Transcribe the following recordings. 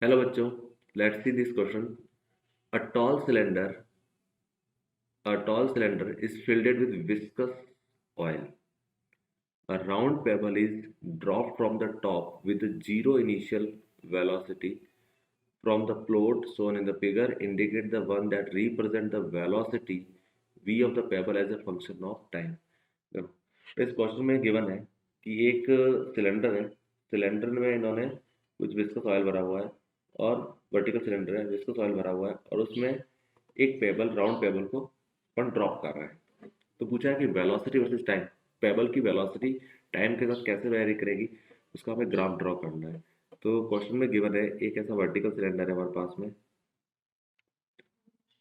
Hello बच्चों, let's see this question. A tall cylinder, a tall cylinder is filled with viscous oil. A round pebble is dropped from the top with zero initial velocity from the plot shown in the figure. Indicate the one that represent the velocity v of the pebble as a function of time. तो इस question में given है कि एक cylinder है. Cylinder में इन्होंने कुछ विस्कस ऑयल भरा हुआ है और वर्टिकल सिलेंडर है, विस्कस ऑयल भरा हुआ है और उसमें एक पेबल, राउंड पेबल को अपन ड्रॉप कर रहा है. तो पूछा है कि वेलोसिटी वर्सेस टाइम, पेबल की वेलोसिटी टाइम के साथ कैसे वेरी करेगी, उसका हमें ग्राफ ड्रॉ करना है. तो क्वेश्चन में गिवन है एक ऐसा वर्टिकल सिलेंडर है हमारे पास में.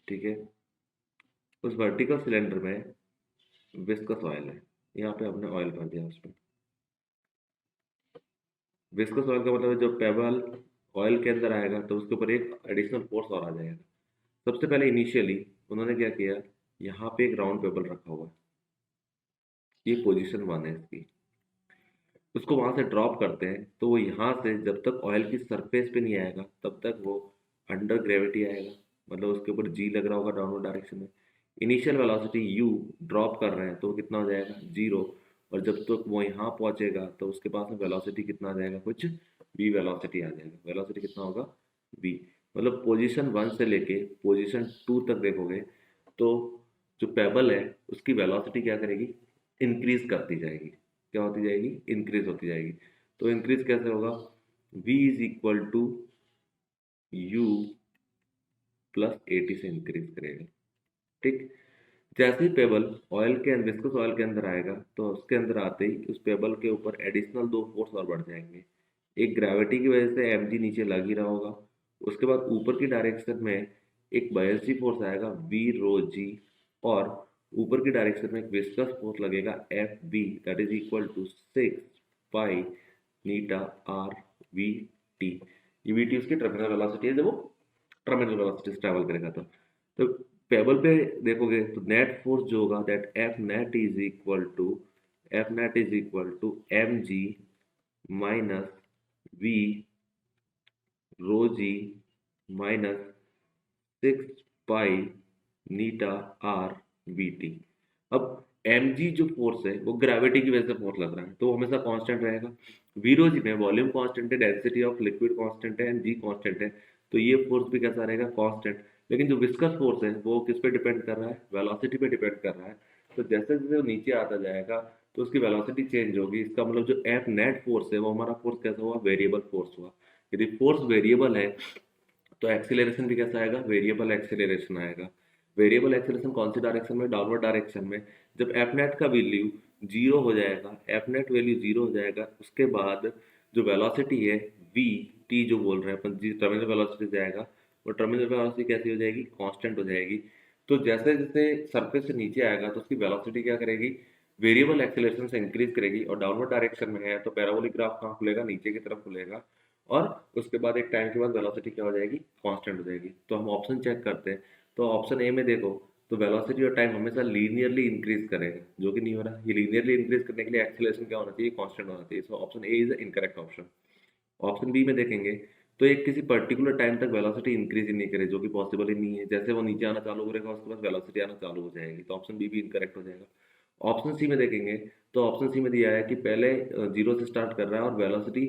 ठीक है, उस वर्टिकल सिलेंडर में विस्कस ऑयल है. यहाँ पे हमने ऑयल भर दिया उसमें. विस्कस ऑयल का मतलब है जो पेबल ऑयल के अंदर आएगा तो उसके ऊपर एक एडिशनल फोर्स और आ जाएगा. सबसे पहले इनिशियली उन्होंने क्या किया, यहाँ पे एक राउंड पेबल रखा हुआ है. ये पोजीशन वन है इसकी. उसको वहां से ड्रॉप करते हैं तो वो यहाँ से जब तक ऑयल की सरफेस पे नहीं आएगा तब तक वो अंडर ग्रेविटी आएगा. मतलब उसके ऊपर जी लग रहा होगा डाउनवर्ड डायरेक्शन में. इनिशियल वेलोसिटी यू ड्रॉप कर रहे हैं तो वो कितना हो जाएगा, जीरो. और जब तक वो यहाँ पहुंचेगा तो उसके पास में वेलोसिटी कितना आ जाएगा, कुछ v वेलोसिटी आ जाएगा. वेलोसिटी कितना होगा, v. मतलब पोजीशन वन से लेके पोजीशन टू तक देखोगे तो जो पेबल है उसकी वेलोसिटी क्या करेगी, इंक्रीज करती जाएगी. क्या होती जाएगी, इंक्रीज होती जाएगी. तो इंक्रीज कैसे होगा, v is equal to u plus a t से इंक्रीज करेगा. ठीक. जैसे ही पेबल ऑयल के विस्कस ऑयल के अंदर आएगा तो उसके अंदर आते ही उस पेबल के ऊपर एडिशनल दो फोर्स और बढ़ जाएंगे. एक ग्रेविटी की वजह से एम जी नीचे लग ही रहा होगा. उसके बाद ऊपर की डायरेक्शन में एक बायसी फोर्स आएगा वी रो जी. और ऊपर की डायरेक्शन में एक विस्कस फोर्स लगेगा F B, that is equal to 6 pi eta r v t. ये वी टी उसकी टर्मिनल वेलोसिटी है जब वो टर्मिनल वेलोसिटी से ट्रैवल करेगा. तो पेबल पे देखोगे तो नेट फोर्स जो होगा that F net is equal to m g minus V rho g minus 6 pi eta r v t. अब एम जी जो फोर्स है वो ग्रेविटी की वजह से फोर्स लग रहा है तो वो हमेशा कांस्टेंट रहेगा. वी रो जी में वॉल्यूम कांस्टेंट है, डेंसिटी ऑफ लिक्विड कांस्टेंट है एंड जी कांस्टेंट है. तो ये फोर्स भी कैसा रहेगा, कांस्टेंट. लेकिन जो विस्कस फोर्स है वो किस पे डिपेंड कर रहा है, वेलोसिटी पे डिपेंड कर रहा है. तो जैसे जैसे वो नीचे आता जाएगा तो उसकी वेलोसिटी चेंज होगी. इसका मतलब जो एफ नेट फोर्स है वो हमारा फोर्स कैसा हुआ, वेरिएबल फोर्स हुआ. यदि फोर्स वेरिएबल है तो एक्सीलरेशन भी कैसा आएगा, वेरिएबल एक्सीलरेशन आएगा. वेरिएबल एक्सीलरेशन कौन सी डायरेक्शन में, डाउनवर्ड डायरेक्शन में. जब एफ नेट का वैल्यू जीरो हो जाएगा, एफ नेट वैल्यू जीरो हो जाएगा, उसके बाद जो वेलोसिटी है वी टी जो बोल रहे हैं अपन, जी टर्मिनल वेलोसिटी जाएगा, वो टर्मिनल वेलोसिटी कैसी हो जाएगी, कांस्टेंट हो जाएगी. तो जैसे जैसे सरफेस से नीचे आएगा तो उसकी वेलोसिटी क्या करेगी, वेरिएबल एक्सीलरेशन से इंक्रीज करेगी. और डाउनवर्ड डायरेक्शन में है तो पैराबोलिक ग्राफ कहाँ खुलेगा, नीचे की तरफ खुलेगा. और उसके बाद एक टाइम के बाद वेलोसिटी क्या हो जाएगी, कांस्टेंट हो जाएगी. तो हम ऑप्शन चेक करते हैं तो ऑप्शन ए में देखो तो वेलोसिटी और टाइम हमेशा लीनियरली इंक्रीज करेगा, जो कि नहीं हो रहा. ये लीनियरली इंक्रीज करने के लिए एक्सीलरेशन क्या होना चाहिए, कांस्टेंट होना चाहिए. So option A is the incorrect option. Option B में देखेंगे तो एक किसी पर्टिकुलर टाइम तक वेलोसिटी इंक्रीज ही नहीं करे, जो कि पॉसिबल ही नहीं है. जैसे वो नीचे आना चालू करेगा उसके बाद वेलोसिटी आना चालू हो जाएगी. तो ऑप्शन बी भी इनकरेक्ट हो जाएगा. ऑप्शन सी में देखेंगे तो ऑप्शन सी में दिया है कि पहले जीरो से स्टार्ट कर रहा है और वेलोसिटी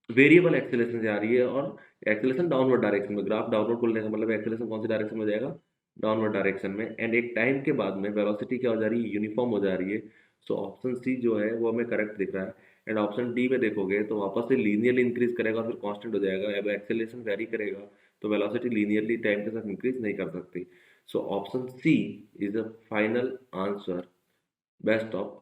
वेरिएबल एक्सेलेरेशन से आ रही है और एक्सेलेरेशन डाउनवर्ड डायरेक्शन में. ग्राफ डाउनवर्ड खुलने का मतलब एक्सेलेरेशन कौन सी डायरेक्शन में हो जाएगा, डाउनवर्ड डायरेक्शन में. एंड एक टाइम के बाद में वेलोसिटी क्या हो जा रही है, यूनिफॉर्म हो जा रही है. सो ऑप्शन सी जो है वो हमें करेक्ट दिख रहा है. एंड ऑप्शन डी में देखोगे तो वापस से लीनियरली इंक्रीज करेगा फिर कांस्टेंट हो जाएगा. अब एक्सेलेरेशन वेरी करेगा तो वेलोसिटी लीनियरली टाइम के साथ इंक्रीज नहीं कर सकती. So option C is the final answer, best of